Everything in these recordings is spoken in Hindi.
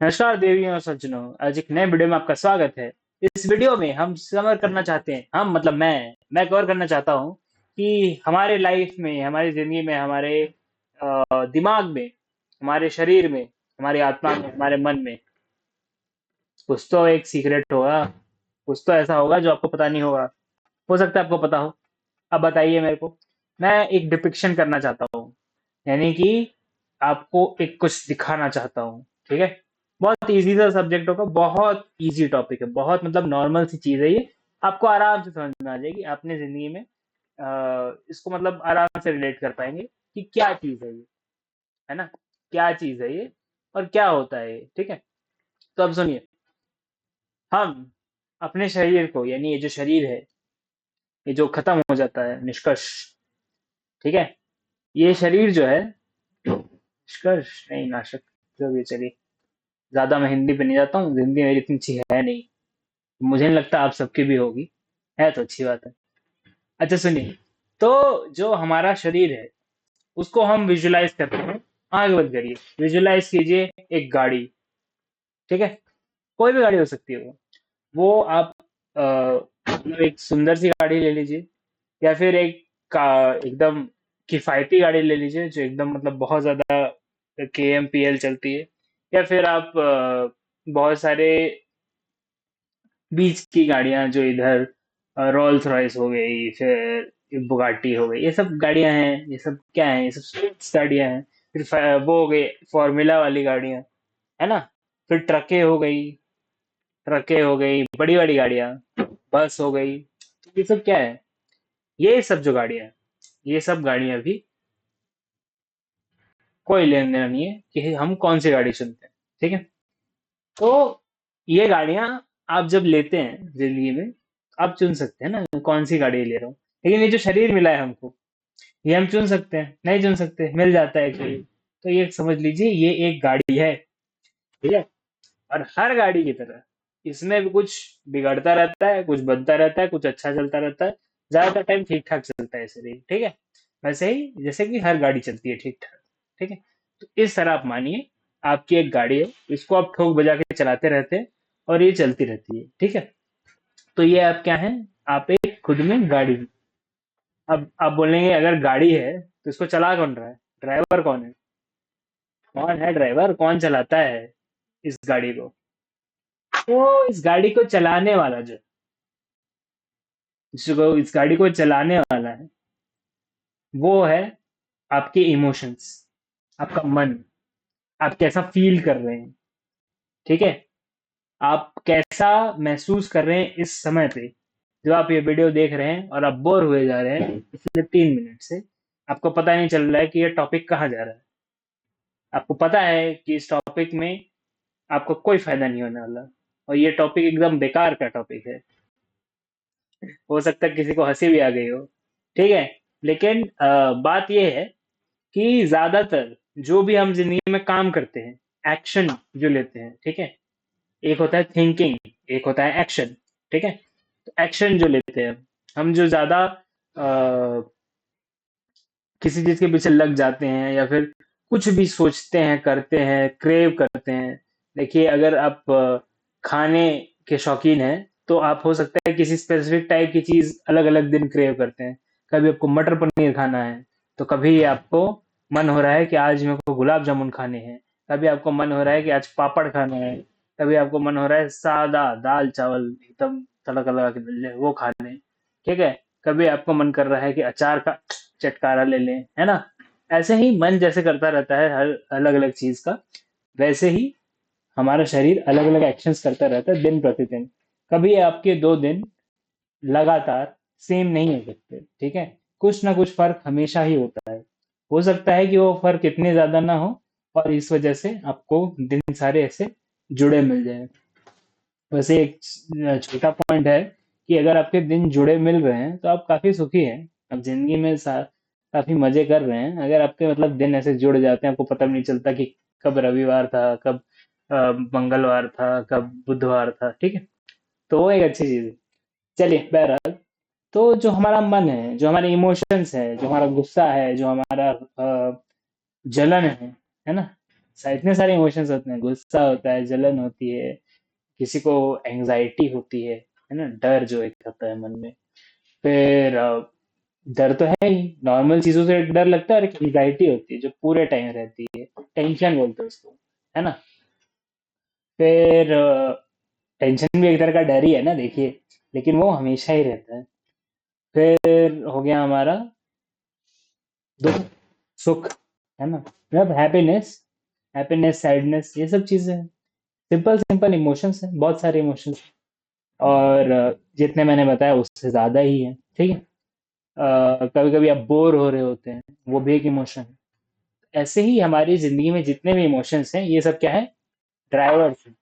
नमस्कार देवियों और सज्जनों, आज एक नए वीडियो में आपका स्वागत है। इस वीडियो में हम कवर करना चाहते हैं, हम मतलब मैं कवर करना चाहता हूँ कि हमारे लाइफ में, हमारी जिंदगी में, हमारे दिमाग में, हमारे शरीर में, हमारी आत्मा में, हमारे मन में कुछ तो एक सीक्रेट होगा। कुछ तो ऐसा होगा जो आपको पता नहीं होगा। हो सकता है आपको पता हो। अब बताइए मेरे को। मैं एक डिपिक्शन करना चाहता हूँ, यानी कि आपको एक कुछ दिखाना चाहता हूँ। ठीक है। बहुत इजी सा सब्जेक्ट होगा, बहुत इजी टॉपिक है, बहुत मतलब नॉर्मल सी चीज है ये। आपको आराम से समझ में आ जाएगी, अपने जिंदगी में इसको मतलब आराम से रिलेट कर पाएंगे कि क्या चीज है ये, है ना। क्या चीज है ये और क्या होता है ये। ठीक है। तो अब सुनिए। हम अपने शरीर को, यानी ये जो शरीर है, ये जो खत्म हो जाता है, निष्कर्ष। ठीक है। ये शरीर जो है, निष्कर्ष नहीं, नाशक, जो भी, चलिए। ज्यादा मैं हिंदी पे नहीं जाता हूँ, हिंदी मेरी इतनी अच्छी है नहीं। मुझे नहीं लगता आप सबकी भी होगी। है तो अच्छी बात है। अच्छा सुनिए। तो जो हमारा शरीर है, उसको हम विजुलाइज करते हैं। आगे बंद करिए। विजुलाइज कीजिए एक गाड़ी। ठीक है। कोई भी गाड़ी हो सकती है वो आप मतलब एक सुंदर सी गाड़ी ले लीजिए, या फिर एक एकदम किफायती गाड़ी ले लीजिए जो एकदम मतलब बहुत ज्यादा KMPL चलती है। या फिर आप बहुत सारे बीच की गाड़ियां जो इधर रोल्स रॉयस हो गई, फिर बुगाटी हो गई, ये सब गाड़ियां हैं। ये सब क्या है? ये सब स्पोर्ट्स गाड़ियां हैं। फिर वो हो गई फॉर्मूला वाली गाड़ियां, है ना। फिर ट्रकें हो गई, बड़ी बड़ी गाड़ियां, बस हो गई। तो ये सब क्या है? ये सब जो गाड़ियां हैं, ये सब गाड़ियां भी कोई लेन देन नहीं है कि हम कौन सी गाड़ी चुनते हैं। ठीक है। तो ये गाड़ियां आप जब लेते हैं जिंदगी में, आप चुन सकते हैं ना कौन सी गाड़ी ले रहा हूँ। लेकिन ये जो शरीर मिला है हमको, ये हम चुन सकते हैं? नहीं चुन सकते, मिल जाता है एक शरीर। तो ये समझ लीजिए ये एक गाड़ी है। ठीक है। और हर गाड़ी की तरह इसमें भी कुछ बिगड़ता रहता है, कुछ बनता रहता है, कुछ अच्छा चलता रहता है। ज्यादातर टाइम ठीक ठाक चलता है शरीर। ठीक है। वैसे ही जैसे कि हर गाड़ी चलती है ठीक ठाक। ठीक है। तो इस तरह आप मानिए, आपकी एक गाड़ी है, इसको आप ठोक बजा के चलाते रहते हैं और ये चलती रहती है। ठीक है। तो ये आप क्या है? आप एक खुद में गाड़ी हैं। अब आप बोलेंगे अगर गाड़ी है तो इसको चला कौन रहा है? ड्राइवर कौन है? कौन है ड्राइवर? कौन चलाता है इस गाड़ी को? तो इस गाड़ी को चलाने वाला जो इस गाड़ी को चलाने वाला है, वो है आपके इमोशंस, आपका मन। आप कैसा फील कर रहे हैं। ठीक है। आप कैसा महसूस कर रहे हैं इस समय पे, जो आप ये वीडियो देख रहे हैं और आप बोर हुए जा रहे हैं पिछले 3 मिनट से। आपको पता नहीं चल रहा है कि ये टॉपिक कहाँ जा रहा है। आपको पता है कि इस टॉपिक में आपको कोई फायदा नहीं होने वाला, और ये टॉपिक एकदम बेकार का टॉपिक है। हो सकता है किसी को हंसी भी आ गई हो। ठीक है। लेकिन बात यह है कि ज्यादातर जो भी हम जिंदगी में काम करते हैं, एक्शन जो लेते हैं, ठीक है। एक होता है थिंकिंग, एक होता है एक्शन। ठीक है। तो एक्शन जो लेते हैं, हम जो ज्यादा किसी चीज के पीछे लग जाते हैं, या फिर कुछ भी सोचते हैं, करते हैं, क्रेव करते हैं। देखिए, अगर आप खाने के शौकीन हैं, तो आप हो सकता है किसी स्पेसिफिक टाइप की चीज अलग अलग दिन क्रेव करते हैं। कभी आपको मटर पनीर खाना है, तो कभी आपको मन हो रहा है कि आज मेरे को गुलाब जामुन खाने हैं। कभी आपको मन हो रहा है कि आज पापड़ खाना है। कभी आपको मन हो रहा है सादा दाल चावल एकदम तड़का लगा के मिल जाए वो खा लें। ठीक है। कभी आपको मन कर रहा है कि अचार का चटकारा ले लें, है ना। ऐसे ही मन जैसे करता रहता है हर अलग अलग चीज का, वैसे ही हमारा शरीर अलग अलग एक्शंस करता रहता है दिन प्रतिदिन। कभी आपके 2 दिन लगातार सेम नहीं हो सकते। ठीक है। कुछ ना कुछ फर्क हमेशा ही होता है। हो सकता है कि वो फर्क इतने ज्यादा ना हो, और इस वजह से आपको दिन सारे ऐसे जुड़े मिल जाए। वैसे एक छोटा पॉइंट है कि अगर आपके दिन जुड़े मिल रहे हैं तो आप काफी सुखी हैं। आप जिंदगी में काफी मजे कर रहे हैं। अगर आपके मतलब दिन ऐसे जुड़ जाते हैं, आपको पता भी नहीं चलता कि कब रविवार था, कब मंगलवार था, कब बुधवार था। ठीक है। तो वो एक अच्छी चीज है। चलिए, बहरहाल, तो जो हमारा मन है, जो हमारे इमोशंस है, जो हमारा गुस्सा है, जो हमारा जलन है ना, इतने सारे इमोशंस होते हैं, गुस्सा होता है, जलन होती है, किसी को एंजाइटी होती है ना, डर जो एक होता है मन में। फिर डर तो है ही, नॉर्मल चीजों से डर लगता है, और एक एंजाइटी होती है जो पूरे टाइम रहती है, टेंशन बोलते हैं उसको, है ना। फिर टेंशन भी एक तरह का डर ही है ना, देखिए, लेकिन वो हमेशा ही रहता है। फिर हो गया हमारा दुख, सुख, है ना, मतलब हैप्पीनेस, सैडनेस, ये सब चीजें हैं। सिंपल सिंपल इमोशंस हैं, बहुत सारे इमोशंस, और जितने मैंने बताया उससे ज्यादा ही है, ठीक है। कभी कभी आप बोर हो रहे होते हैं, वो भी एक इमोशन है। ऐसे ही हमारी जिंदगी में जितने भी इमोशंस हैं, ये सब क्या है, ड्राइवर्स हैं।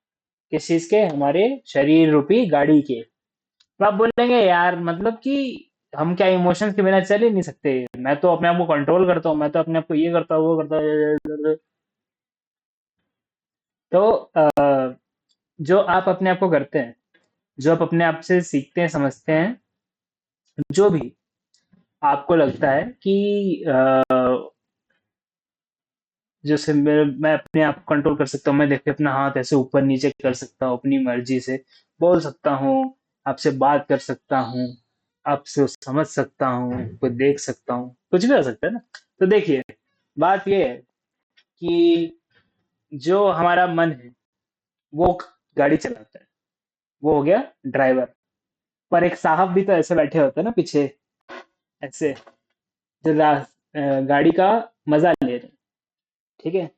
किस चीज के, हमारे शरीर रूपी गाड़ी के। तो आप बोलेंगे यार, मतलब कि हम क्या इमोशंस के बिना चल ही नहीं सकते, मैं तो अपने आप को कंट्रोल करता हूँ, मैं तो अपने आप को ये करता हूँ, वो करता हूँ। तो जो आप अपने आप को करते हैं, जो आप अपने आप से सीखते हैं, समझते हैं, जो भी आपको लगता है कि जैसे मैं अपने आप को कंट्रोल कर सकता हूँ, मैं देखिए अपना हाथ ऐसे ऊपर नीचे कर सकता हूँ अपनी मर्जी से, बोल सकता हूँ, आपसे बात कर सकता हूँ, आपसे समझ सकता हूँ, कोई देख सकता हूँ, कुछ भी कर सकता है ना। तो देखिए, बात ये है कि जो हमारा मन है वो गाड़ी चलाता है, वो हो गया ड्राइवर। पर एक साहब भी तो ऐसे बैठे होते हैं ना पीछे, ऐसे, जो गाड़ी का मजा ले रहे हैं, ठीक है।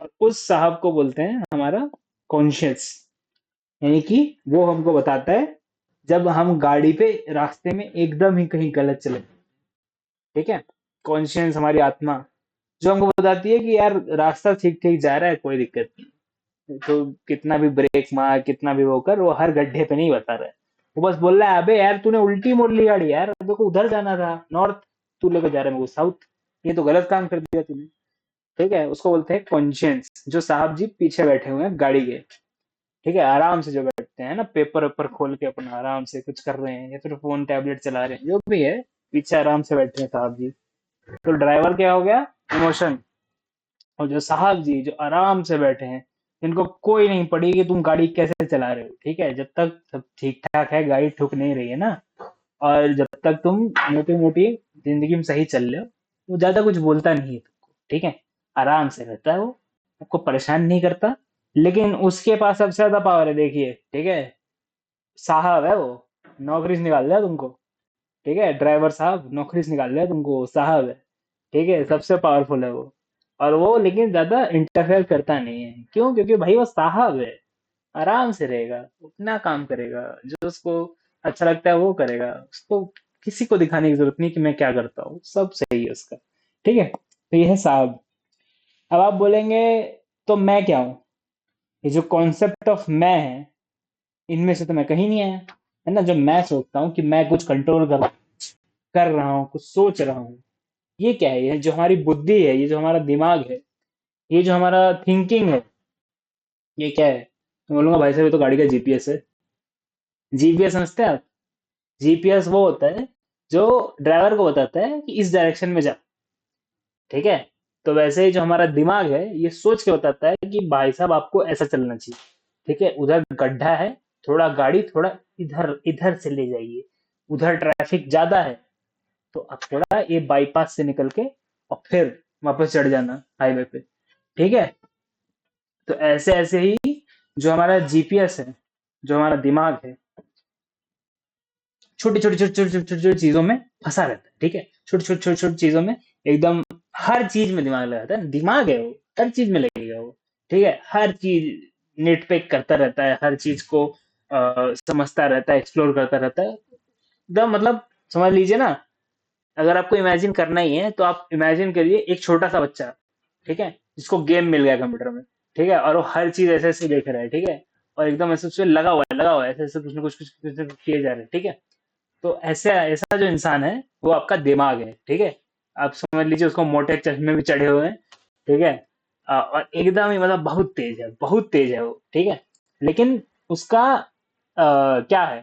और उस साहब को बोलते हैं हमारा कॉन्शियस, यानी कि वो हमको बताता है जब हम गाड़ी पे रास्ते में एकदम ही कहीं गलत चले, ठीक है। कॉन्शियस हमारी आत्मा, जो हमको बताती है कि यार रास्ता ठीक ठीक जा रहा है, कोई दिक्कत नहीं, तो कितना भी ब्रेक मार, कितना भी वो कर, वो हर गड्ढे पे नहीं बता रहा है। वो बस बोल रहा है, अबे यार तूने उल्टी मोड़ ली गाड़ी, यार तेरे को उधर जाना था, नॉर्थ, तू लेकर जा रहा है मेरे को साउथ, ये तो गलत काम कर दिया तूने, ठीक है। उसको बोलते हैं कॉन्शियस, जो साहब जी पीछे बैठे हुए हैं गाड़ी के, ठीक है, आराम से जो बैठते हैं ना, पेपर वेपर खोल के अपना आराम से कुछ कर रहे हैं, या फिर फोन टैबलेट चला रहे हैं, जो भी है, पीछे आराम से बैठे हैं साहब जी। तो ड्राइवर क्या हो गया, इमोशन। और जो साहब जी जो आराम से बैठे हैं, इनको कोई नहीं पड़ी कि तुम गाड़ी कैसे चला रहे हो, ठीक है, जब तक सब ठीक ठाक है, गाड़ी ठुक नहीं रही है ना, और जब तक तुम मोटी मोटी जिंदगी में सही चल रहे हो, वो ज्यादा कुछ बोलता नहीं है तुमको, ठीक है, आराम से रहता है वो, आपको परेशान नहीं करता। लेकिन उसके पास सबसे ज्यादा पावर है, देखिए, ठीक है, साहब है वो, नौकरी से निकाल दिया तुमको, ठीक है, ड्राइवर साहब नौकरी से निकाल दिया तुमको, वो साहब है, ठीक है, सबसे पावरफुल है वो। और वो लेकिन ज्यादा इंटरफेयर करता नहीं है, क्यों, क्योंकि भाई वो साहब है, आराम से रहेगा, अपना काम करेगा, जो उसको अच्छा लगता है वो करेगा, उसको किसी को दिखाने की जरूरत नहीं कि मैं क्या करता हूँ, सब सही है उसका, ठीक है। तो ये है साहब। अब आप बोलेंगे, तो मैं क्या हूँ, ये जो कॉन्सेप्ट ऑफ मैं है, इनमें से तो मैं कहीं नहीं आया, है ना। जब मैं सोचता हूँ कि मैं कुछ कंट्रोल कर रहा हूँ, कुछ सोच रहा हूँ, ये क्या है, ये जो हमारी बुद्धि है, ये जो हमारा दिमाग है, ये जो हमारा थिंकिंग है, ये क्या है। मैं बोलूंगा भाई साहब ये तो गाड़ी का जीपीएस है। जीपीएस समझते हैं आप, जीपीएस वो होता है जो ड्राइवर को बताता है कि इस डायरेक्शन में जा, ठीक है। तो वैसे ही जो हमारा दिमाग है, ये सोच के बताता है कि भाई साहब आपको ऐसा चलना चाहिए, ठीक है, उधर गड्ढा है, थोड़ा गाड़ी थोड़ा इधर इधर से ले जाइए, उधर ट्रैफिक ज्यादा है, तो आप थोड़ा ये बाईपास से निकल के और फिर वापस चढ़ जाना हाईवे पे, ठीक है। तो ऐसे ऐसे ही जो हमारा जीपीएस है, जो हमारा दिमाग है, छोटी छोटी छोटी छोटी छोटी छोटी चीजों में फंसा रहता है, ठीक है, छोटी छोटी छोटी छोटी चीजों में, एकदम हर चीज में दिमाग लगाता है, दिमाग है वो, हर चीज में लगेगा वो, ठीक है, हर चीज नेट पे करता रहता है, हर चीज को समझता रहता है, एक्सप्लोर करता रहता है, एकदम, मतलब समझ लीजिए ना, अगर आपको इमेजिन करना ही है तो आप इमेजिन करिए एक छोटा सा बच्चा, ठीक है, जिसको गेम मिल गया कंप्यूटर में, ठीक है, और वो हर चीज ऐसे ऐसे देख रहा है, ठीक है, और एकदम ऐसे उससे लगा हुआ है, ऐसे ऐसे कुछ ना कुछ किए जा रहे हैं, ठीक है। तो ऐसे ऐसा जो इंसान है, वो आपका दिमाग है, ठीक है। आप समझ लीजिए उसको मोटे चश्मे भी चढ़े हुए हैं, ठीक है, और एकदम ही मतलब बहुत तेज है, बहुत तेज है वो, ठीक है। लेकिन उसका क्या है,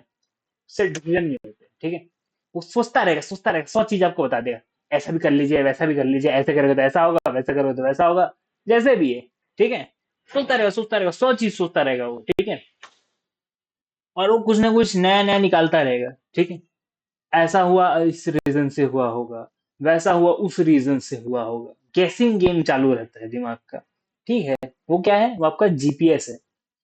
उससे डिसीजन नहीं होते, ठीक है। वो सोचता रहेगा, 100 चीज आपको बता देगा, ऐसा भी कर लीजिए, वैसा भी कर लीजिए, ऐसे करोगे तो ऐसा होगा, वैसा करोगे तो वैसा होगा, जैसे भी है, ठीक है, सोचता रहेगा, 100 चीज सोचता रहेगा वो, ठीक है, और वो कुछ ना कुछ नया नया निकालता रहेगा, ठीक है। ऐसा हुआ इस रीजन से हुआ होगा, वैसा हुआ उस रीजन से हुआ होगा, गेसिंग गेम चालू रहता है दिमाग का, ठीक है। वो क्या है, वो आपका जीपीएस है,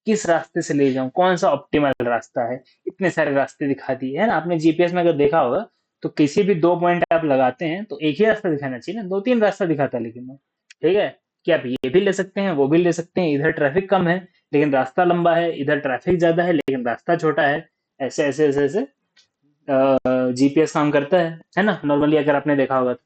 किस रास्ते से ले जाऊं, कौन सा ऑप्टिमल रास्ता है। इतने सारे रास्ते दिखा दिए है ना आपने, जीपीएस में अगर देखा होगा तो किसी भी 2 पॉइंट आप लगाते हैं तो एक ही रास्ता दिखाना चाहिए ना, 2-3 रास्ता दिखाता है, लेकिन वो, ठीक है, कि आप ये भी ले सकते हैं, वो भी ले सकते हैं, इधर ट्रैफिक कम है लेकिन रास्ता लंबा है, इधर ट्रैफिक ज्यादा है लेकिन रास्ता छोटा है। ऐसे ऐसे ऐसे ऐसे जीपीएस काम करता है ना, नॉर्मली अगर आपने देखा होगा तो।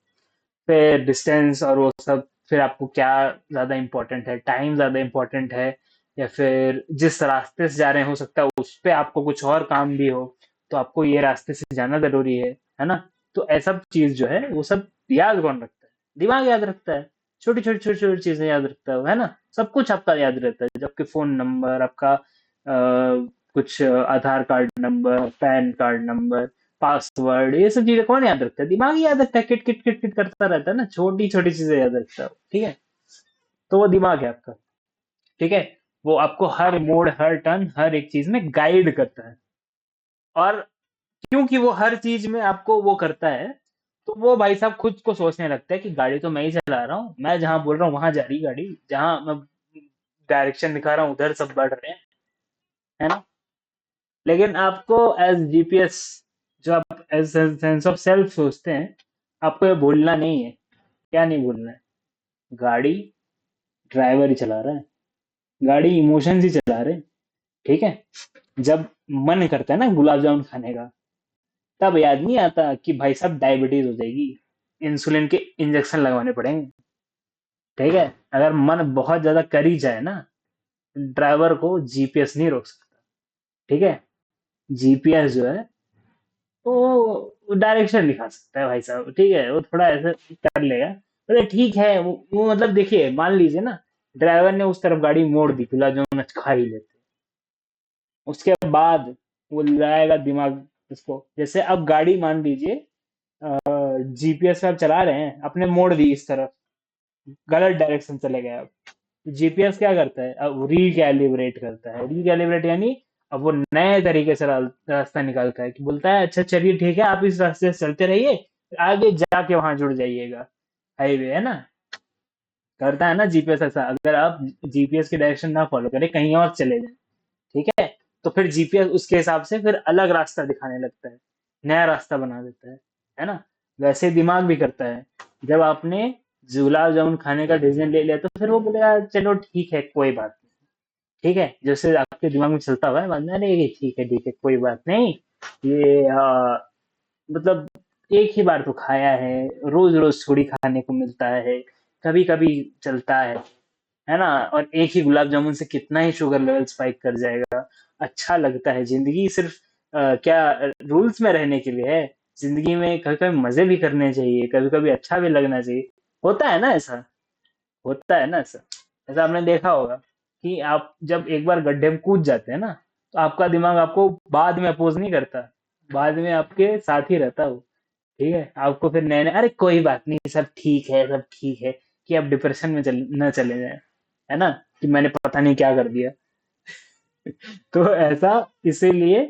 फिर डिस्टेंस और वो सब, फिर आपको क्या ज्यादा इंपॉर्टेंट है, टाइम ज्यादा इंपॉर्टेंट है, या फिर जिस रास्ते से जा रहे हैं हो सकता है उस पे आपको कुछ और काम भी हो, तो आपको ये रास्ते से जाना जरूरी है ना। तो ऐसा चीज जो है वो सब याद कौन रखता है, दिमाग याद रखता है। छोटी छोटी छोटी छोटी चीजें याद रखता है ना, सब कुछ आपका याद रहता है, जबकि फोन नंबर आपका, कुछ Aadhaar card number, PAN card number, password, ये सब चीजें कौन याद रखता है, दिमाग ही याद रखता है, किट किट किट किट करता रहता है ना, छोटी छोटी चीजें याद रखता है, ठीक है। तो वो दिमाग है आपका, ठीक है। वो आपको हर मोड़, हर टर्न, हर एक चीज में गाइड करता है। और क्योंकि वो हर चीज में आपको वो करता है, तो वो भाई साहब खुद को सोचने लगता है कि गाड़ी तो मैं ही चला रहा हूँ, मैं जहां बोल रहा हूँ वहां जा रही गाड़ी, जहां मैं डायरेक्शन दिखा रहा हूँ उधर सब बढ़ रहे हैं, है ना। लेकिन आपको एज जीपीएस, जो आप एज सेंस ऑफ सेल्फ सोचते हैं, आपको ये भूलना नहीं है। क्या नहीं भूलना है, गाड़ी ड्राइवर ही चला रहा है, गाड़ी इमोशन ही चला रहे हैं, ठीक है। जब मन करता है ना गुलाब जामुन खाने का, तब याद नहीं आता कि भाई साहब डायबिटीज हो जाएगी, इंसुलिन के इंजेक्शन लगवाने पड़ेंगे, ठीक है। अगर मन बहुत ज्यादा कर ही जाए ना, ड्राइवर को जीपीएस नहीं रोक सकता, ठीक है। जीपीएस जो है वो डायरेक्शन दिखा सकता है भाई साहब, ठीक है, वो थोड़ा ऐसे कर लेगा, अरे ठीक है, वो मतलब देखिए, मान लीजिए ना, ड्राइवर ने उस तरफ गाड़ी मोड़ दी, गुलाब जामुन आज खा ही लेते, उसके बाद वो लाएगा दिमाग उसको, जैसे अब गाड़ी मान लीजिए जीपीएस से आप चला रहे हैं, अपने मोड़ दी इस तरफ, गलत डायरेक्शन चले गए आप, जीपीएस क्या करता है, अब रिकैलिब्रेट करता है, रिकैलिब्रेट यानी अब वो नए तरीके से रास्ता निकालता है, कि बोलता है अच्छा चलिए ठीक है, आप इस रास्ते से चलते रहिए, आगे जाके वहां जुड़ जाइएगा, हाईवे है ना। करता है ना जीपीएस ऐसा, अगर आप जीपीएस की डायरेक्शन ना फॉलो करें, कहीं और चले जाए, ठीक है, तो फिर जीपीएस उसके हिसाब से फिर अलग रास्ता दिखाने लगता है, नया रास्ता बना देता है ना। वैसे दिमाग भी करता है, जब आपने गुलाब जामुन खाने का डिसीजन ले लिया तो फिर वो बोलेगा चलो ठीक है कोई बात नहीं, ठीक है, जैसे आपके दिमाग में चलता हुआ है बाद में, अरे ये ठीक है कोई बात नहीं, ये मतलब एक ही बार तो खाया है, रोज रोज थोड़ी खाने को मिलता है, कभी कभी चलता है ना। और एक ही गुलाब जामुन से कितना ही शुगर लेवल स्पाइक कर जाएगा, अच्छा लगता है, जिंदगी सिर्फ क्या रूल्स में रहने के लिए है, जिंदगी में कभी कभी मजे भी करने चाहिए, कभी कभी अच्छा भी लगना चाहिए, होता है ना ऐसा, होता है ना ऐसा। ऐसा आपने देखा होगा कि आप जब एक बार गड्ढे में कूद जाते हैं ना, तो आपका दिमाग आपको बाद में अपोज नहीं करता, बाद में आपके साथ ही रहता है वो, ठीक है। आपको फिर नए नए, अरे कोई बात नहीं, सब ठीक है, सब ठीक है, कि आप डिप्रेशन में न चले जाए, है ना, कि मैंने पता नहीं क्या कर दिया। तो ऐसा इसीलिए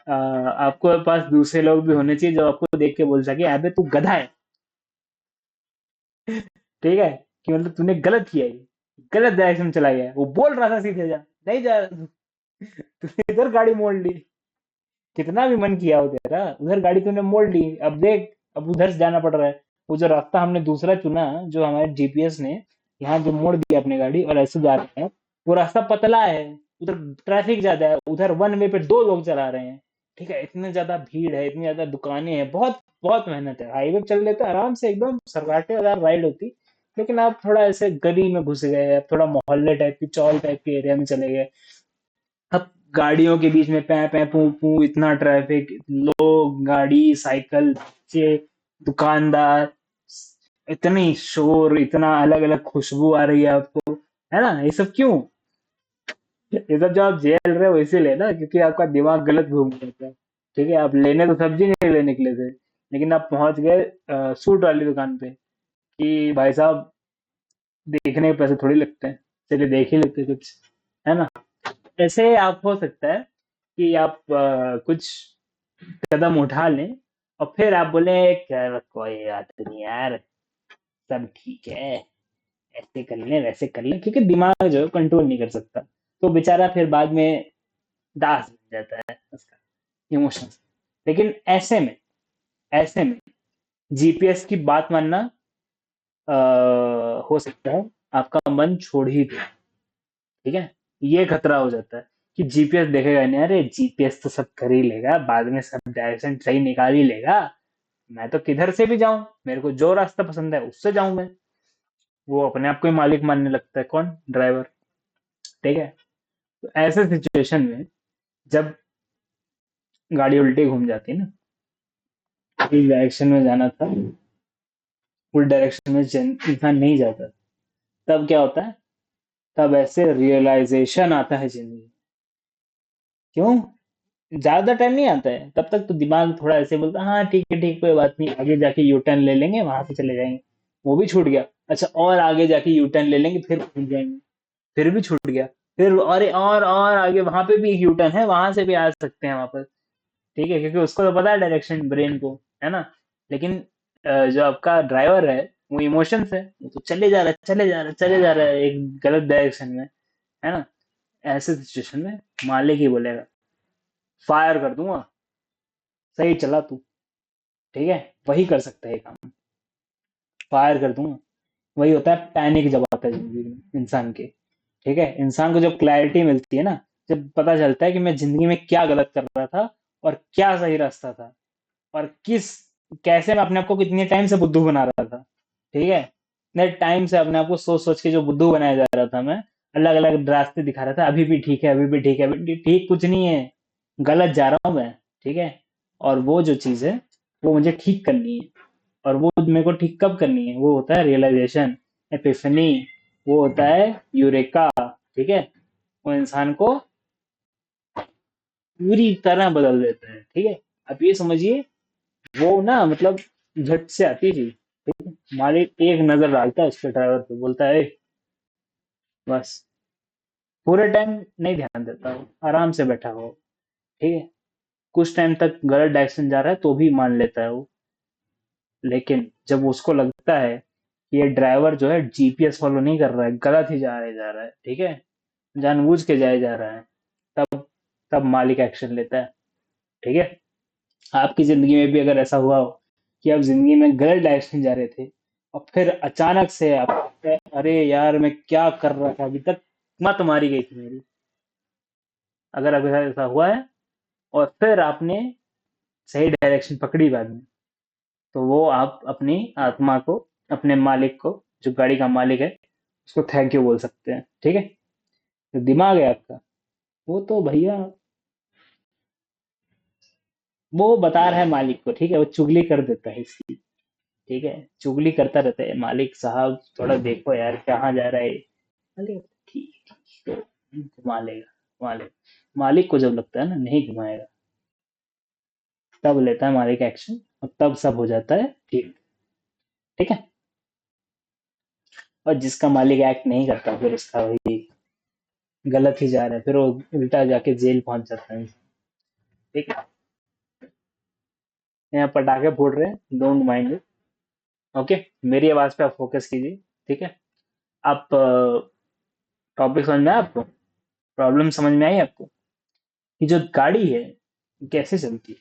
आपको पास दूसरे लोग भी होने चाहिए जो आपको देख के बोल सके अबे तू गधा है, ठीक है, कि मतलब तूने गलत किया है, गलत डायरेक्शन में चला गया, वो बोल रहा था सीधे जा, नहीं जा, तूने इधर गाड़ी मोड़ ली, कितना भी मन किया हो तेरा, उधर गाड़ी तूने मोड़ ली, अब देख, अब उधर से जाना पड़ रहा है। वो जो रास्ता हमने दूसरा चुना, जो हमारे जीपीएस ने यहाँ जो मोड़ दिया अपनी गाड़ी और ऐसे जा रहे हैं, वो रास्ता पतला है, उधर ट्रैफिक ज्यादा है, उधर वन वे पे 2 लोग चला रहे हैं, ठीक है, इतनी ज्यादा भीड़ है, इतनी ज्यादा दुकानें हैं, बहुत बहुत मेहनत है, हाईवे पे चल लेते आराम से एकदम सराटे हजार राइड होती। लेकिन आप थोड़ा ऐसे गली में घुस गए, आप थोड़ा मोहल्ले टाइप की, चौल टाइप के एरिया में चले गए, अब गाड़ियों के बीच में पै पै पू पू, इतना ट्रैफिक, लोग, गाड़ी, साइकिल, बच्चे, दुकानदार, इतनी शोर, इतना अलग अलग खुशबू आ रही है आपको, है ना, ये सब क्यों, ये सब जो आप झेल रहे हो इसीलिए ना, क्योंकि आपका दिमाग गलत घूम जाता है, ठीक है। आप लेने तो सब्जी नहीं लेने निकले थे, लेकिन आप पहुंच गए सूट वाली दुकान पे, कि भाई साहब देखने के पैसे थोड़ी लगते हैं, चलिए देख ही लेते कुछ, है ना। ऐसे आप हो सकता है कि आप कुछ कदम उठा लें और फिर आप बोले यार कोई बात नहीं यार, सब ठीक है, ऐसे कर लें वैसे कर लें, क्योंकि दिमाग जो कंट्रोल नहीं कर सकता, तो बेचारा फिर बाद में दास बन जाता है उसका इमोशंस। लेकिन ऐसे में जीपीएस की बात मानना हो सकता है आपका मन छोड़ ही दे, ठीक है। ये खतरा हो जाता है कि जीपीएस देखेगा नहीं, अरे जीपीएस तो सब कर ही लेगा, बाद में सब डायरेक्शन सही निकाल ही लेगा, मैं तो किधर से भी जाऊं, मेरे को जो रास्ता पसंद है उससे जाऊं मैं। वो अपने आप को ही मालिक मानने लगता है, कौन? ड्राइवर। ठीक है। तो ऐसे सिचुएशन में जब गाड़ी उल्टी घूम जाती है ना, इस डायरेक्शन में जाना था, उस डायरेक्शन में इंसान नहीं जाता, तब क्या होता है? तब ऐसे रियलाइजेशन आता है जिंदगी में। क्यों? ज्यादा टाइम नहीं आता है, तब तक तो दिमाग थोड़ा ऐसे बोलता है, हाँ ठीक है ठीक, कोई बात नहीं, आगे जाके यू टर्न ले लेंगे, वहां से चले जाएंगे। वो भी छूट गया। अच्छा, और आगे जाके यू टर्न ले लेंगे, फिर भूल जाएंगे, फिर भी छूट गया। फिर और आगे वहां पे भी एक यू टर्न है, वहां से भी आ सकते हैं वापस। ठीक है, क्योंकि उसको तो पता है डायरेक्शन, ब्रेन को, है ना। लेकिन जो आपका ड्राइवर है, वो इमोशंस है, वो तो चले जा रहा है, चले जा रहा है, चले जा रहा है एक गलत डायरेक्शन में, है ना। ऐसे सिचुएशन में मालिक ही बोलेगा, फायर कर दूंगा, सही चला तू, ठीक है। वही कर सकता है ये काम, फायर कर दूंगा। वही होता है पैनिक जब आता है जिंदगी में इंसान के। ठीक है, इंसान को जब क्लैरिटी मिलती है ना, जब पता चलता है कि मैं जिंदगी में क्या गलत कर रहा था और क्या सही रास्ता था, और कैसे मैं अपने आप को कितने टाइम से बुद्धू बना रहा था। ठीक है, इतने टाइम से अपने आप को सोच सोच के जो बुद्धू बनाया जा रहा था मैं, अलग अलग रास्ते दिखा रहा था, अभी भी ठीक है, अभी भी ठीक है, अभी ठीक कुछ नहीं है, गलत जा रहा हूँ मैं। ठीक है, और वो जो चीज है वो मुझे ठीक करनी है, और वो मेरे को ठीक कब करनी है? वो होता है रियलाइजेशन, एपिफनी, वो होता है यूरेका। ठीक है, वो इंसान को पूरी तरह बदल देता है। ठीक है, अब ये समझिए, वो ना मतलब झट से आती थी, मालिक एक नजर डालता है उसके ड्राइवर पे, बोलता है "ए, बस"। पूरे टाइम नहीं ध्यान देता, वो आराम से बैठा हो। ठीक है, कुछ टाइम तक गलत डायरेक्शन जा रहा है तो भी मान लेता है वो। लेकिन जब उसको लगता है कि ये ड्राइवर जो है जीपीएस फॉलो नहीं कर रहा है, गलत ही जा रहा है, ठीक है, जानबूझ के जाए जा रहा है, तब तब मालिक एक्शन लेता है। ठीक है, आपकी जिंदगी में भी अगर ऐसा हुआ हो कि आप जिंदगी में गलत डायरेक्शन जा रहे थे, और फिर अचानक से आप, अरे यार मैं क्या कर रहा था अभी तक, मत मारी गई थी मेरी, अगर अभी ऐसा हुआ है, और फिर आपने सही डायरेक्शन पकड़ी बाद में, तो वो आप अपनी आत्मा को, अपने मालिक को, जो गाड़ी का मालिक है, उसको थैंक यू बोल सकते हैं। ठीक है, जो दिमाग है आपका, वो तो भैया, वो बता रहा है मालिक को, ठीक है, वो चुगली कर देता है इसकी। ठीक है, चुगली करता रहता है, मालिक साहब थोड़ा देखो यार कहाँ जा रहा है ये। मालिक ठीक ठीक, तो घुमा लेगा, घुमा लेगा। मालिक को जब लगता है ना नहीं घुमाएगा, तब लेता है मालिक एक्शन, और तब सब हो जाता है ठीक। ठीक है, और जिसका मालिक एक्ट नहीं करता, फिर उसका वही गलत ही जा रहा है, फिर वो उल्टा जाके जेल पहुंच जाता है। ठीक है, यहाँ पटाखे फोड़ रहे हैं, डोंट माइंड। ओके, मेरी आवाज पे आप फोकस कीजिए। ठीक है, आप टॉपिक समझ में आया आपको? प्रॉब्लम समझ में आई आपको कि जो गाड़ी है कैसे चलती है,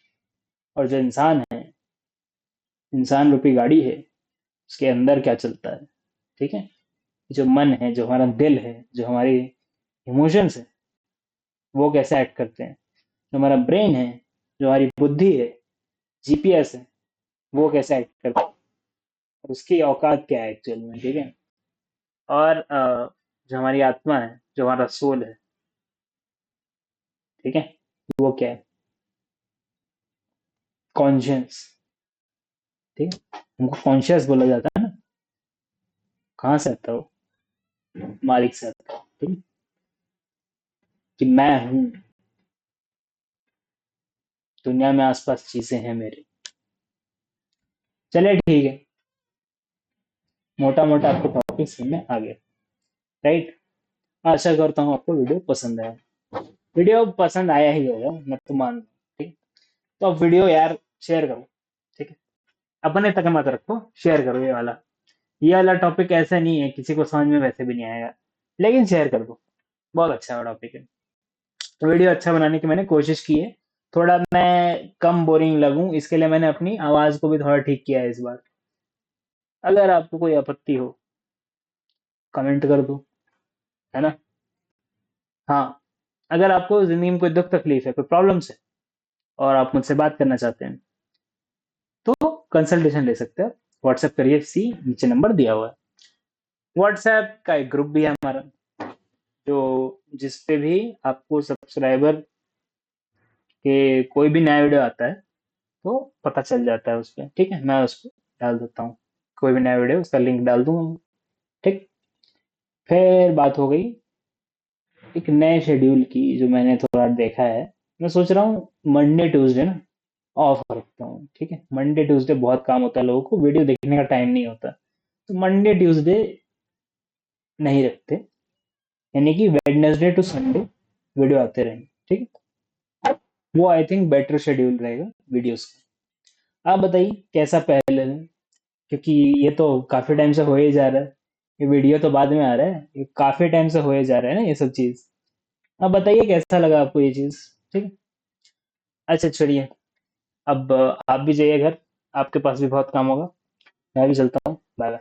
और जो इंसान है, इंसान रूपी गाड़ी है, उसके अंदर क्या चलता है? ठीक है, जो मन है, जो हमारा दिल है, जो हमारी इमोशंस है, वो कैसे एक्ट करते हैं? जो हमारा ब्रेन है, जो हमारी बुद्धि है, जीपीएस है, वो कैसे एक्ट करता है, और उसकी औकात क्या है एक्चुअल में। ठीक है, और जो हमारी आत्मा है, जो हमारा सोल है, ठीक है, वो क्या है? कॉन्शियस। ठीक है, हमको कॉन्शियस बोला जाता है ना, कहाँ से आता है वो? मालिक से आता है। ठीक है, कि मैं हूँ, दुनिया में आसपास चीजें हैं मेरे। चलिए ठीक है, मोटा मोटा आपको टॉपिक समझ में आ गया, राइट। आशा करता हूँ आपको वीडियो पसंद आया। वीडियो पसंद आया ही होगा, मैं तो मान रहा हूँ, ठीक। तो अब वीडियो यार शेयर करो, ठीक है। अपने तक मत रखो, शेयर करो ये वाला टॉपिक ऐसा नहीं है, किसी को समझ में वैसे भी नहीं आएगा, लेकिन शेयर कर दो। बहुत अच्छा टॉपिक है। तो वीडियो अच्छा बनाने की मैंने कोशिश की है। थोड़ा मैं कम बोरिंग लगूं, इसके लिए मैंने अपनी आवाज को भी थोड़ा ठीक किया है इस बार। अगर आपको कोई आपत्ति हो, कमेंट कर दो, है ना। हाँ, अगर आपको जिंदगी में कोई दुख तकलीफ है, कोई प्रॉब्लम्स है, और आप मुझसे बात करना चाहते हैं, तो कंसल्टेशन ले सकते हैं। व्हाट्सएप करिए, सी नीचे नंबर दिया हुआ है। व्हाट्सएप का एक ग्रुप भी है हमारा, जो जिस पे भी आपको सब्सक्राइबर के कोई भी नया वीडियो आता है तो पता चल जाता है उस पे, ठीक है। मैं उस पे डाल देता हूँ, कोई भी नया वीडियो उसका लिंक डाल दूंगा मैं, ठीक। फिर बात हो गई एक नए शेड्यूल की, जो मैंने थोड़ा देखा है। मैं सोच रहा हूँ मंडे ट्यूसडे ना ऑफ रखता हूँ, ठीक है। मंडे ट्यूसडे बहुत काम होता है, लोगों को वीडियो देखने का टाइम नहीं होता, तो मंडे ट्यूसडे नहीं रखते, यानी कि वेडनेसडे टू संडे वीडियो आते रहेंगे, ठीक है। वो आई थिंक बेटर शेड्यूल रहेगा वीडियोस का। आप बताइए कैसा पहले दिन, क्योंकि ये तो काफी टाइम से हो ही जा रहा है। ये वीडियो तो बाद में आ रहा है, ये काफी टाइम से हो ही जा रहा है ना ये सब चीज। अब बताइए कैसा लगा आपको ये चीज, ठीक है। अच्छा छोड़िए, अब आप भी जाइए घर, आपके पास भी बहुत काम होगा। मैं भी चलता हूँ, बाय बाय।